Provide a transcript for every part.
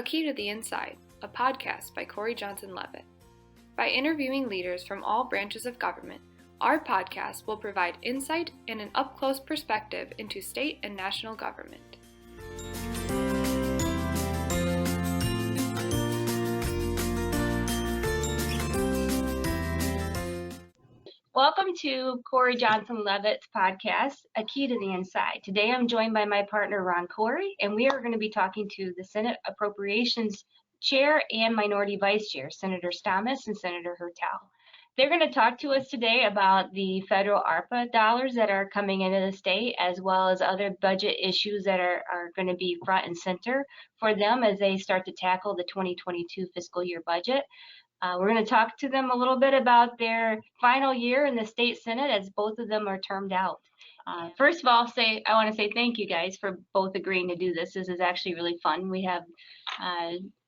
Key to the Inside, a podcast by Corey Johnson-Levitt. By interviewing leaders from all branches of government, our podcast will provide insight and an up-close perspective into state and national government. Welcome to Corey Johnson-Levitt's podcast, A Key to the Inside. Today I'm joined by my partner, Ron Corey, and we are going to be talking to the Senate Appropriations Chair and Minority Vice Chair, Senator Stamas and Senator Hertel. They're going to talk to us today about the federal ARPA dollars that are coming into the state, as well as other budget issues that are going to be front and center for them as they start to tackle the 2022 fiscal year budget. We're going to talk to them a little bit about their final year in the state Senate as both of them are termed out. First of all, I want to say thank you guys for both agreeing to do this. This is actually really fun. We have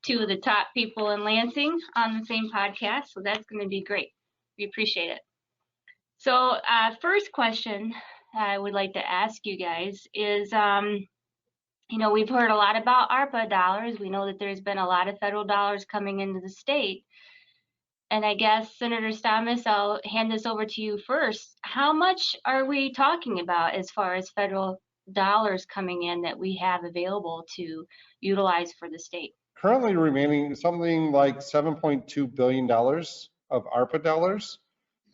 two of the top people in Lansing on the same podcast, so that's going to be great. We appreciate it. So first question I would like to ask you guys is, we've heard a lot about ARPA dollars. We know that there's been a lot of federal dollars coming into the state. And I guess, Senator Stamas, I'll hand this over to you first. How much are we talking about as far as federal dollars coming in that we have available to utilize for the state? Currently remaining something like $7.2 billion of ARPA dollars,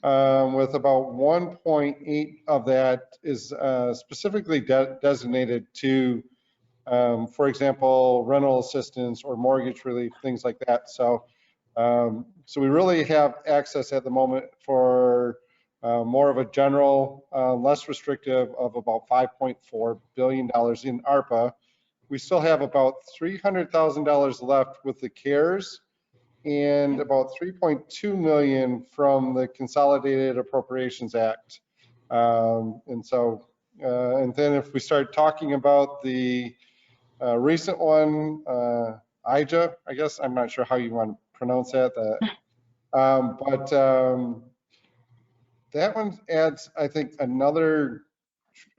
with about 1.8 of that is specifically designated to, for example, rental assistance or mortgage relief, things like that. So we really have access at the moment for more of a general, less restrictive of about $5.4 billion in ARPA. We still have about $300,000 left with the CARES and about $3.2 million from the Consolidated Appropriations Act. And then if we start talking about the recent one, IJA, I guess, I'm not sure how you want to pronounce that, but that one adds, I think, another,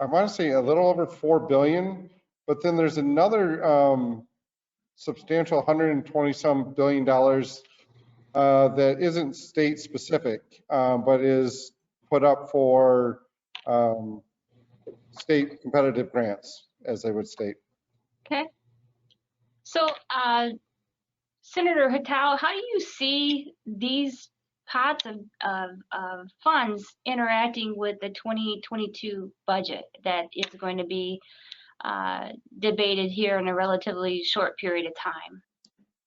I want to say a little over $4 billion, but then there's another substantial 120 some billion dollars that isn't state specific, but is put up for state competitive grants, as they would state. Okay. So, Senator Hertel, how do you see these pots of funds interacting with the 2022 budget that is going to be debated here in a relatively short period of time?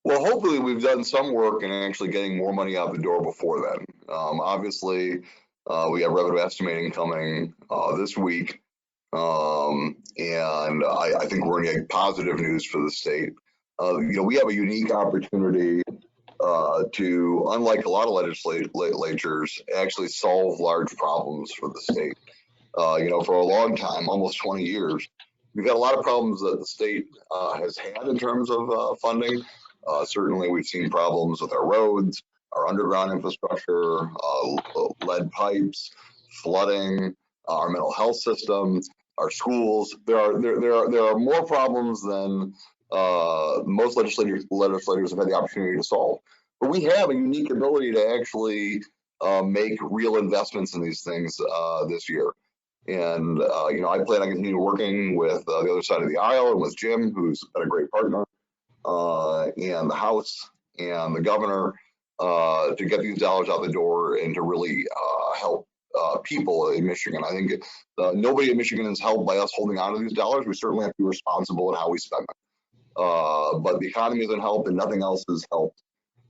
Well, hopefully we've done some work in actually getting more money out the door before then. Obviously, we have revenue estimating coming this week, and I think we're going to get positive news for the state. We have a unique opportunity to, unlike a lot of legislatures, actually solve large problems for the state. For a long time, almost 20 years, we've had a lot of problems that the state has had in terms of funding. Certainly, we've seen problems with our roads, our underground infrastructure, lead pipes, flooding, our mental health system, our schools. There are more problems than most legislators have had the opportunity to solve. But we have a unique ability to actually make real investments in these things this year. And, I plan on continuing working with the other side of the aisle and with Jim, who's been a great partner, and the House and the governor to get these dollars out the door and to really help people in Michigan. I think nobody in Michigan is helped by us holding on to these dollars. We certainly have to be responsible in how we spend them. But the economy hasn't helped and nothing else has helped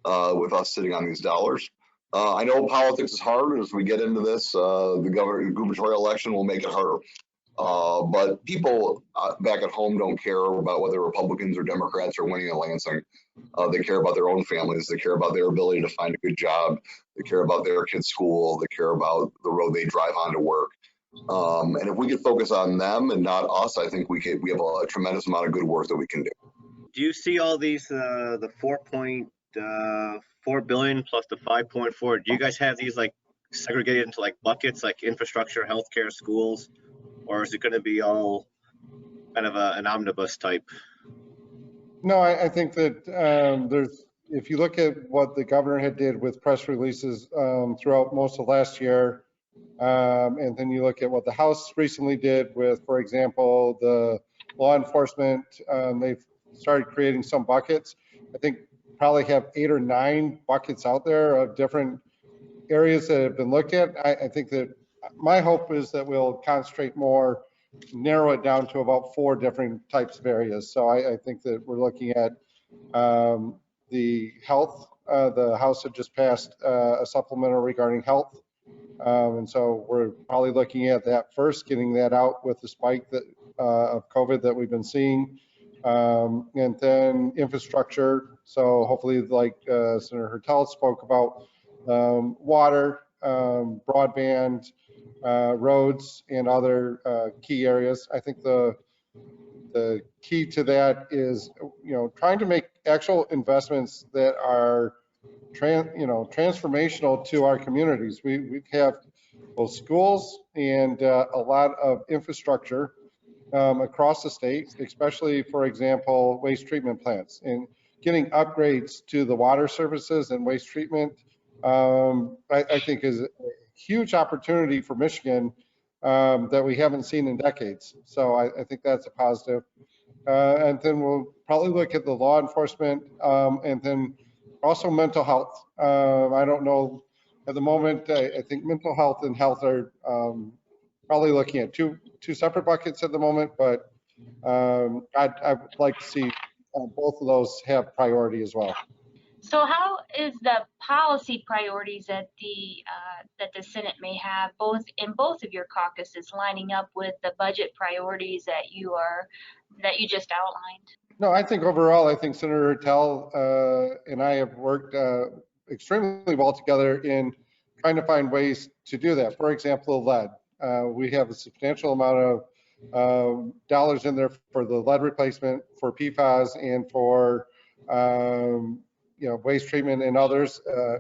with us sitting on these dollars. I know politics is hard. As we get into this, the gubernatorial election will make it harder. But people back at home don't care about whether Republicans or Democrats are winning in Lansing. They care about their own families. They care about their ability to find a good job. They care about their kids' school. They care about the road they drive on to work. And if we could focus on them and not us, I think we have a tremendous amount of good work that we can do. Do you see all these, the 4.4 billion plus the 5.4? Do you guys have these like segregated into like buckets, like infrastructure, healthcare, schools, or is it going to be all kind of an omnibus type? No, I think that if you look at what the governor had did with press releases throughout most of last year, and then you look at what the House recently did with, for example, the law enforcement, they've started creating some buckets. I think probably have 8 or 9 buckets out there of different areas that have been looked at. I think that my hope is that we'll concentrate more, narrow it down to about 4 different types of areas. So I think that we're looking at the health. The House had just passed a supplemental regarding health. And so we're probably looking at that first, getting that out with the spike that, of COVID that we've been seeing. And then infrastructure. So hopefully, like Senator Hertel spoke about, water, broadband, roads, and other key areas. I think the key to that is, trying to make actual investments that are transformational to our communities. We have both schools and a lot of infrastructure across the state, especially, for example, waste treatment plants, and getting upgrades to the water services and waste treatment, I think is a huge opportunity for Michigan that we haven't seen in decades. So I think that's a positive. And then we'll probably look at the law enforcement, and then also mental health. I don't know at the moment. I think mental health and health are probably looking at two separate buckets at the moment, but I'd like to see both of those have priority as well. So how is the policy priorities that the Senate may have both of your caucuses lining up with the budget priorities that you just outlined? No, I think overall, I think Senator Hertel and I have worked extremely well together in trying to find ways to do that. For example, lead. We have a substantial amount of dollars in there for the lead replacement, for PFAS, and for waste treatment and others,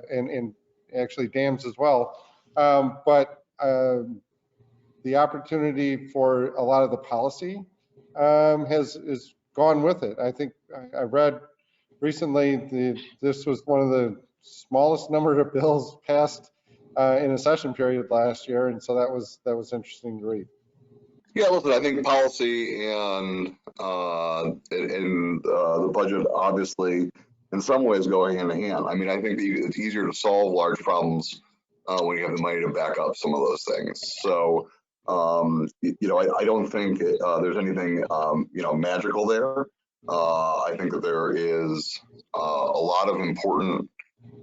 and actually dams as well. But the opportunity for a lot of the policy has gone with it. I think I read recently this was one of the smallest number of bills passed in a session period last year, and so that was interesting to read. Yeah, listen, I think policy and the budget obviously in some ways going hand in hand. I mean, I think it's easier to solve large problems when you have the money to back up some of those things. So, I don't think there's anything, magical there. I think that there is a lot of important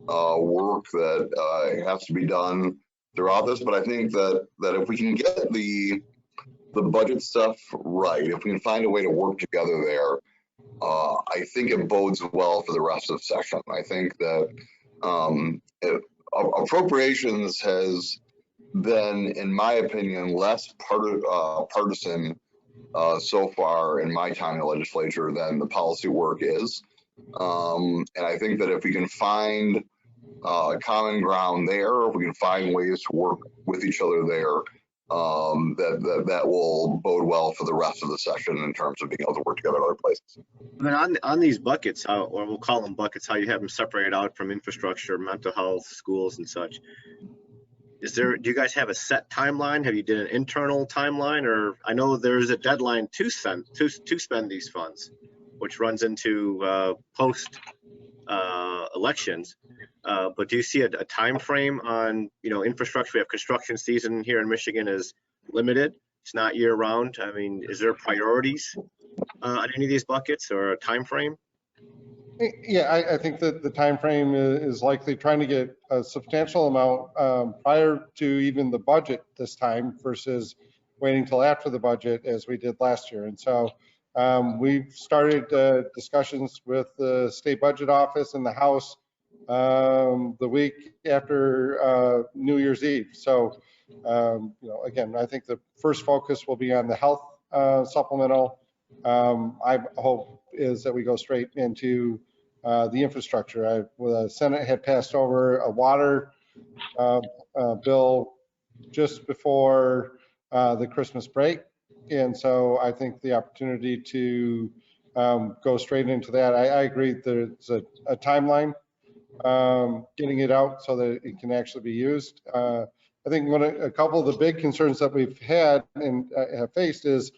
work that has to be done throughout this. But I think that if we can get the budget stuff right, if we can find a way to work together there, I think it bodes well for the rest of the session. I think that appropriations has been, in my opinion, less partisan so far in my time in the legislature than the policy work is. And I think that if we can find common ground there, if we can find ways to work with each other there, that will bode well for the rest of the session in terms of being able to work together in other places. I mean, on these buckets, or we'll call them buckets, how you have them separated out from infrastructure, mental health, schools, and such. Do you guys have a set timeline? Have you did an internal timeline, or I know there's a deadline to spend these funds, which runs into post elections. But do you see a time frame on infrastructure? We have construction season here in Michigan is limited. It's not year round. I mean, is there priorities on any of these buckets or a time frame? Yeah, I think that the time frame is likely trying to get a substantial amount prior to even the budget this time versus waiting till after the budget as we did last year. And so we've started discussions with the state budget office and the House the week after New Year's Eve. So, again, I think the first focus will be on the health supplemental. I hope is that we go straight into the infrastructure. The Senate had passed over a water bill just before the Christmas break. And so I think the opportunity to go straight into that. I agree there's a timeline getting it out so that it can actually be used. I think a couple of the big concerns that we've had and have faced is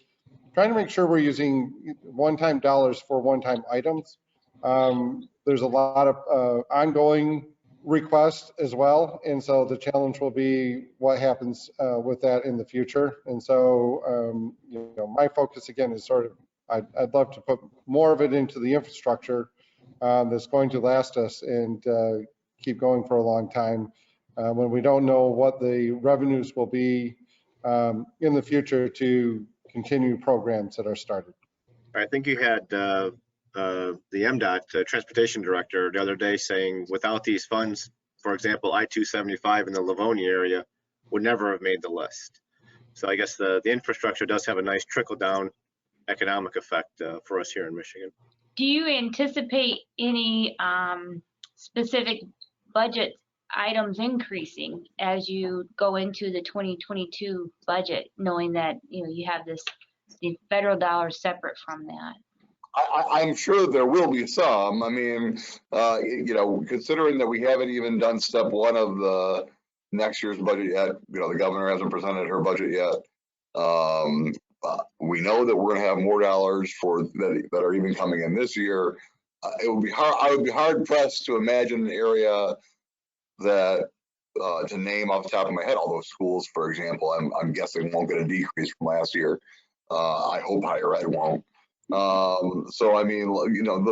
trying to make sure we're using one-time dollars for one-time items. There's a lot of ongoing requests as well, and so the challenge will be what happens with that in the future. And so, my focus again is sort of I'd love to put more of it into the infrastructure that's going to last us and keep going for a long time. When we don't know what the revenues will be in the future to continue programs that are started. I think you had the MDOT transportation director the other day saying without these funds, for example, I-275 in the Livonia area would never have made the list. So I guess the infrastructure does have a nice trickle down economic effect for us here in Michigan. Do you anticipate any specific budget items increasing as you go into the 2022 budget, knowing that you have the federal dollars separate from that? I'm sure there will be some. I mean, considering that we haven't even done step one of the next year's budget yet, the governor hasn't presented her budget yet. We know that we're going to have more dollars that are even coming in this year. It would be hard. I would be hard pressed to imagine an area that to name off the top of my head, all those schools, for example, I'm guessing won't get a decrease from last year. I hope higher ed won't. So I mean,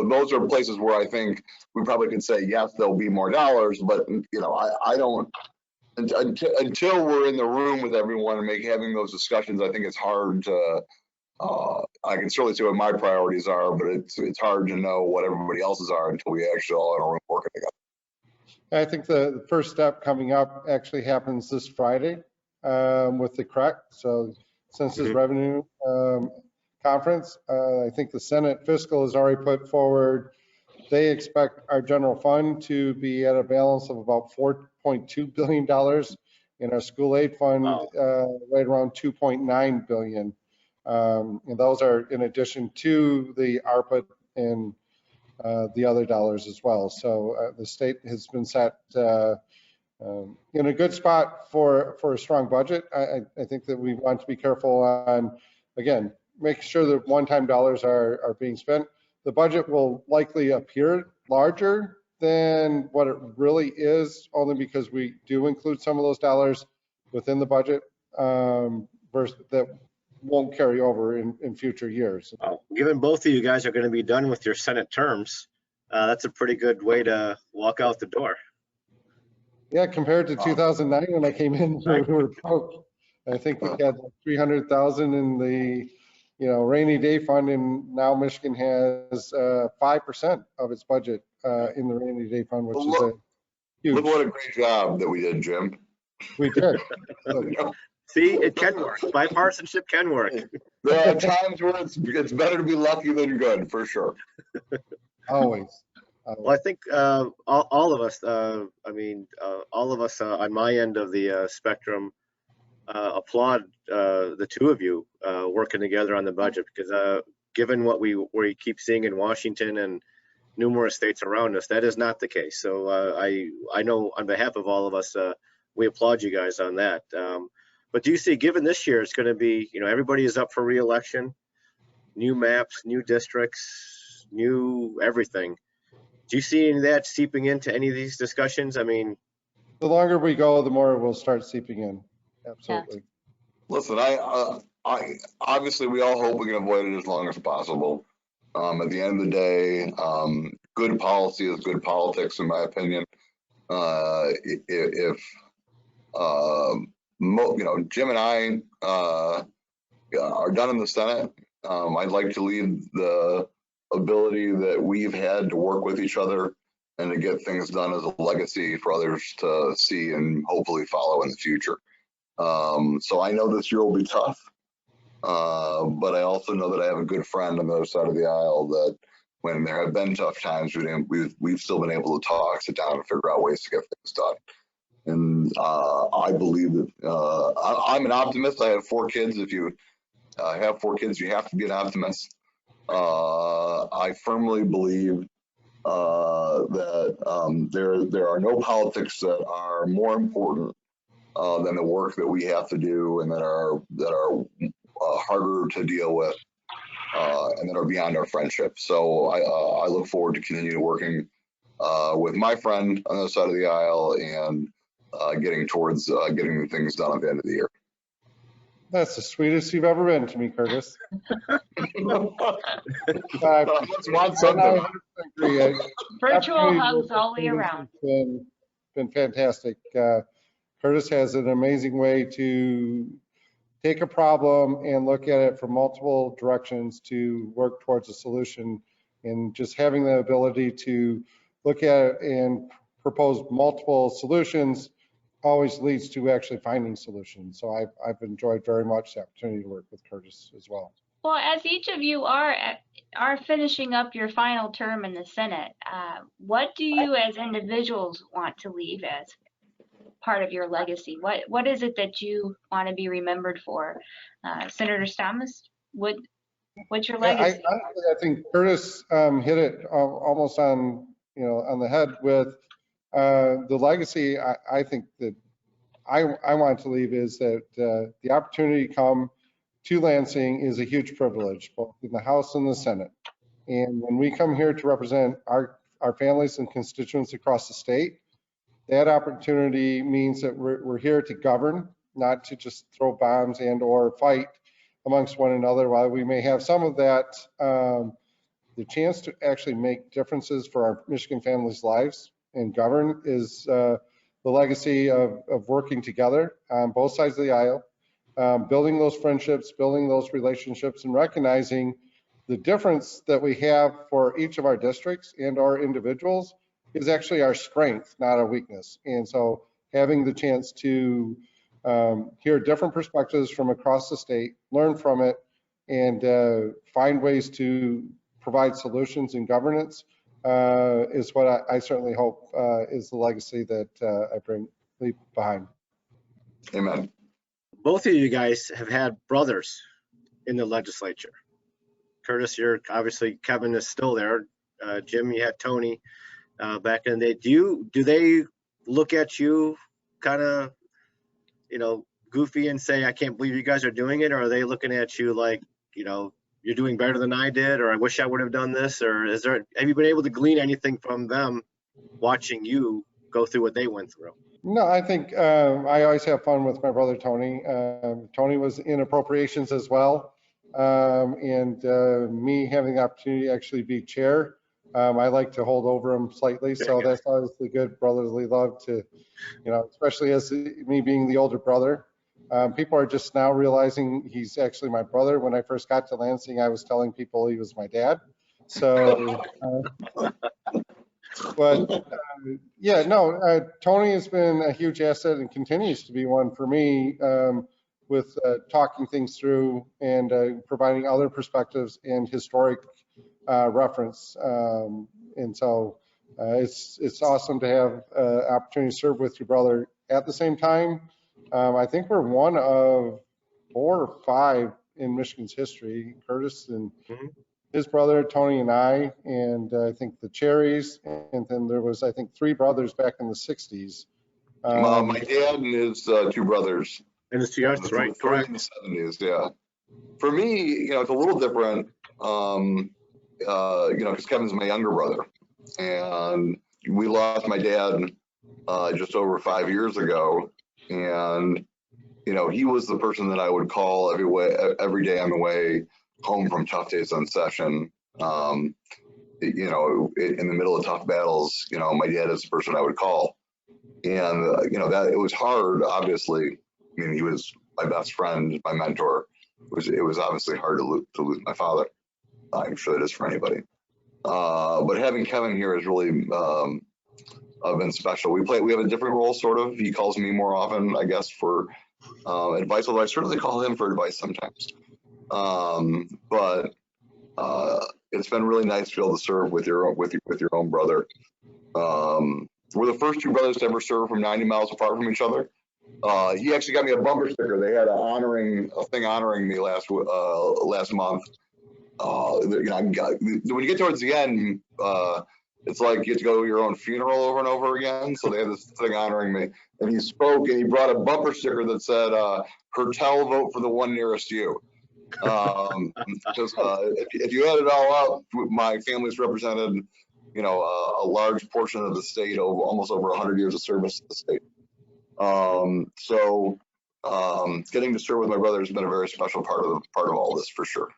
those are places where I think we probably could say yes, there'll be more dollars, but I don't. Until we're in the room with everyone and having those discussions, I think it's hard to. I can certainly see what my priorities are, but it's hard to know what everybody else's are until we actually all in a room working together. I think the first step coming up actually happens this Friday with the CREC, so Census Revenue Conference. I think the Senate Fiscal has already put forward, they expect our general fund to be at a balance of about $4.2 billion, and our school aid fund right around $2.9 billion. And those are in addition to the ARPA and the other dollars as well. So the state has been set in a good spot for a strong budget. I think that we want to be careful on, again, making sure that one-time dollars are being spent. The budget will likely appear larger than what it really is, only because we do include some of those dollars within the budget versus that won't carry over in future years. Given both of you guys are going to be done with your Senate terms, that's a pretty good way to walk out the door. Yeah, compared to 2009 when I came in, we were broke. I think we had 300,000 in the rainy day fund, and now Michigan has 5% of its budget in the rainy day fund, which is a huge. Look what a great job that we did, Jim. We did. See, it can work. Bipartisanship can work. There are times where it's better to be lucky than good, for sure. Always. Well, I think all of us, all of us on my end of the spectrum applaud the two of you working together on the budget, because given what we keep seeing in Washington and numerous states around us, that is not the case. So I know on behalf of all of us, we applaud you guys on that. But do you see, given this year, it's going to be, everybody is up for re-election, new maps, new districts, new everything. Do you see any of that seeping into any of these discussions? I mean, the longer we go, the more it will start seeping in. Absolutely. Yeah. Listen, I obviously we all hope we can avoid it as long as possible. At the end of the day, good policy is good politics, in my opinion. If Jim and I are done in the Senate, I'd like to leave the ability that we've had to work with each other and to get things done as a legacy for others to see and hopefully follow in the future. So I know this year will be tough, but I also know that I have a good friend on the other side of the aisle that when there have been tough times, we've still been able to talk, sit down and figure out ways to get things done. And I believe that I'm an optimist. I have 4 kids. If you have 4 kids, you have to be an optimist. I firmly believe that there are no politics that are more important than the work that we have to do and that are harder to deal with and that are beyond our friendship. So I look forward to continuing working with my friend on the other side of the aisle and getting towards getting things done at the end of the year. That's the sweetest you've ever been to me, Curtis. Virtual hugs all the way around. Been fantastic. Curtis has an amazing way to take a problem and look at it from multiple directions to work towards a solution, and just having the ability to look at it and propose multiple solutions always leads to actually finding solutions. So I've enjoyed very much the opportunity to work with Curtis as well. Well, as each of you are finishing up your final term in the Senate, what do you as individuals want to leave as part of your legacy? What is it that you want to be remembered for? Senator Stamas, what's your legacy? I think Curtis hit it almost on the head with the legacy. I think that I want to leave is that the opportunity to come to Lansing is a huge privilege, both in the House and the Senate. And when we come here to represent our families and constituents across the state, that opportunity means that we're here to govern, not to just throw bombs and or fight amongst one another. While we may have some of that, the chance to actually make differences for our Michigan families' lives and govern is the legacy of working together on both sides of the aisle, building those friendships, building those relationships, and recognizing the difference that we have for each of our districts and our individuals is actually our strength, not our weakness. And so having the chance to hear different perspectives from across the state, learn from it, and find ways to provide solutions in governance is what I certainly hope is the legacy that I leave behind. Amen. Both of you guys have had brothers in the legislature. Curtis, you're obviously, Kevin is still there. Jim, you had Tony back in the day. Do they look at you kind of, goofy and say, I can't believe you guys are doing it? Or are they looking at you like, you're doing better than I did, or I wish I would have done this? Or have you been able to glean anything from them watching you go through what they went through? No, I think I always have fun with my brother, Tony. Tony was in appropriations as well. And me having the opportunity to actually be chair, I like to hold over him slightly. So that's always the good brotherly love to, especially as me being the older brother. People are just now realizing he's actually my brother. When I first got to Lansing, I was telling people he was my dad. So, Tony has been a huge asset and continues to be one for me with talking things through and providing other perspectives and historic reference. And so it's awesome to have opportunity to serve with your brother. At the same time, I think we're one of 4 or 5 in Michigan's history, Curtis and his brother, Tony, and I think the Cherries, and then there was, I think, 3 brothers back in the 60s. My dad and his 2 brothers. And his 2 youngsters, right? Correct. In the 70s, yeah. For me, it's a little different, because Kevin's my younger brother. And we lost my dad just over 5 years ago. And, he was the person that I would call every day on the way home from tough days on session. In the middle of tough battles, my dad is the person I would call. And, that it was hard, obviously. I mean, he was my best friend, my mentor. It was obviously hard to lose my father. I'm sure it is for anybody. But having Kevin here has really been special. We have a different role, sort of. He calls me more often, I guess, for advice, although I certainly call him for advice sometimes. But it's been really nice to be able to serve with your own brother. We're the first 2 brothers to ever serve from 90 miles apart from each other. He actually got me a bumper sticker. They had a thing honoring me last month. when you get towards the end, it's like you have to go to your own funeral over and over again. So they had this thing honoring me, and he spoke and he brought a bumper sticker that said, Hertel, vote for the one nearest you. Because if you add it all up, my family's represented, a large portion of the state, over almost over 100 years of service to the state. Getting to serve with my brother has been a very special part of all this, for sure.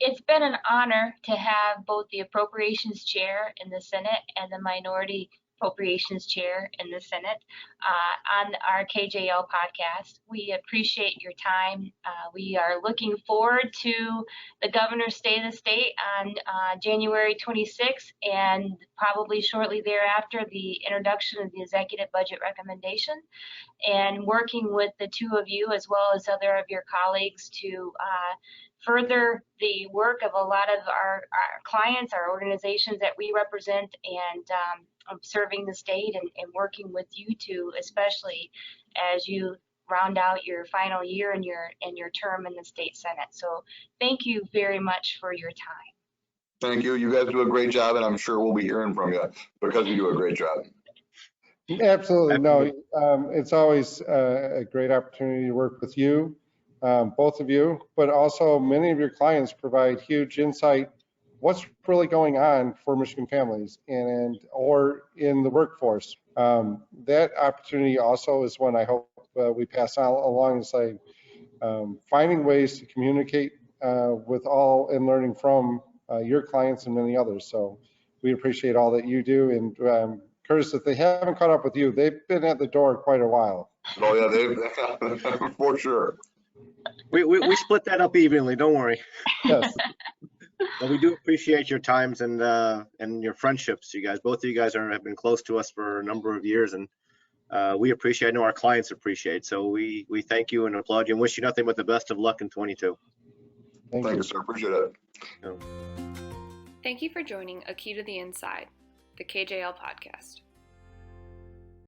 It's been an honor to have both the Appropriations Chair in the Senate and the Minority Appropriations Chair in the Senate on our KJL podcast. We appreciate your time. We are looking forward to the Governor's State of the State on January 26th, and probably shortly thereafter, the introduction of the executive budget recommendation, and working with the two of you as well as other of your colleagues to further the work of a lot of our clients, our organizations that we represent, and serving the state and working with you two, especially as you round out your final year in your term in the state Senate. So thank you very much for your time. Thank you. You guys do a great job, and I'm sure we'll be hearing from you because you do a great job. Absolutely. No, it's always a great opportunity to work with you, both of you, but also many of your clients provide huge insight what's really going on for Michigan families or in the workforce. That opportunity also is one I hope we pass on along, is like finding ways to communicate with all and learning from your clients and many others. So we appreciate all that you do. And Curtis, if they haven't caught up with you, they've been at the door quite a while. Oh yeah, they've for sure. We split that up evenly. Don't worry. Yes. But we do appreciate your times and your friendships. You guys, both of you guys have been close to us for a number of years, and we appreciate. I know our clients appreciate. So we thank you and applaud you and wish you nothing but the best of luck in 22. Thank you, sir. Appreciate it. Thank you for joining A Key to the Inside, the KJL podcast.